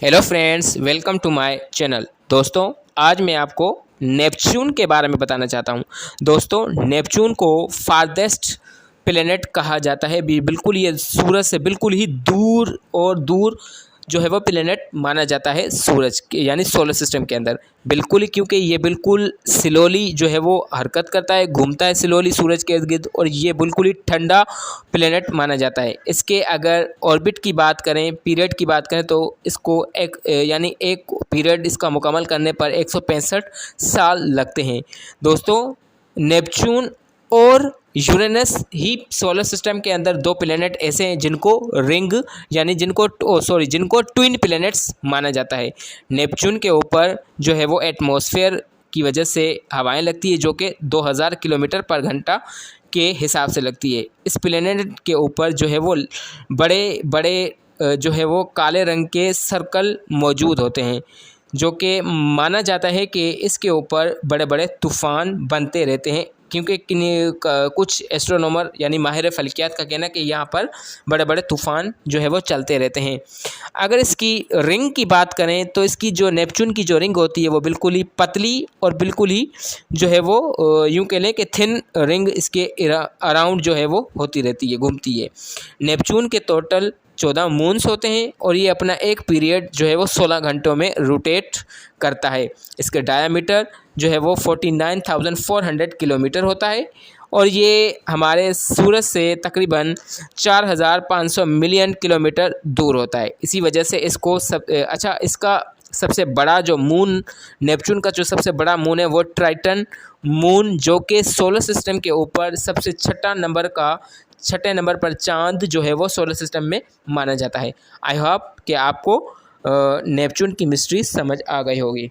Hello friends, welcome to my channel. दोस्तों, आज मैं आपको नेपच्यून के बारे में बताना चाहता हूं। दोस्तों, नेपच्यून को फारदेस्ट प्लेनेट कहा जाता है। बिल्कुल ये सूरज से बिल्कुल ही दूर और दूर जो है वो प्लेनेट माना जाता है सूरज के यानी सोलर सिस्टम के अंदर। बिल्कुल ही, क्योंकि ये बिल्कुल स्लोली जो है वो हरकत करता है, घूमता है स्लोली सूरज के इर्द-गिर्द, और ये बिल्कुल ही ठंडा प्लेनेट माना जाता है। इसके अगर ऑर्बिट की बात करें, पीरियड की बात करें, तो इसको एक पीरियड इसका मुकम्मल करने पर 165 साल लगते हैं। दोस्तों, नेपच्यून और यूरेनस ही सोलर सिस्टम के अंदर दो प्लेनेट ऐसे हैं जिनको रिंग यानी जिनको ट्विन प्लेनेट्स माना जाता है। नेपच्यून के ऊपर जो है वो एटमॉस्फेयर की वजह से हवाएं लगती है, जो कि 2000 किलोमीटर पर घंटा के हिसाब से लगती है। इस प्लेनेट के ऊपर जो है वो बड़े बड़े जो है वो काले रंग के सर्कल मौजूद होते हैं, जो कि माना जाता है कि इसके ऊपर बड़े बड़े तूफ़ान बनते रहते हैं, क्योंकि कुछ एस्ट्रोनॉमर यानी माहिर फल्कियात का कहना है कि यहाँ पर बड़े बड़े तूफ़ान जो है वो चलते रहते हैं। अगर इसकी रिंग की बात करें तो इसकी जो नेपच्यून की जो रिंग होती है वो बिल्कुल ही पतली और बिल्कुल ही जो है वो यूँ कह लें कि थिन रिंग इसके अराउंड जो है वो होती रहती है, घूमती है। नेपच्यून के टोटल 14 मून्स होते हैं और ये अपना एक पीरियड जो है वो 16 घंटों में रोटेट करता है। इसके डायामीटर जो है वो 49,400 किलोमीटर होता है और ये हमारे सूरज से तकरीबन 4,500 मिलियन किलोमीटर दूर होता है। इसी वजह से इसको इसका सबसे बड़ा जो मून, नेपच्यून का जो सबसे बड़ा मून है वो ट्राइटन मून, जो कि सोलर सिस्टम के ऊपर सबसे छठे नंबर पर चांद जो है वो सोलर सिस्टम में माना जाता है। आई होप कि आपको नेपच्यून की मिस्ट्री समझ आ गई होगी।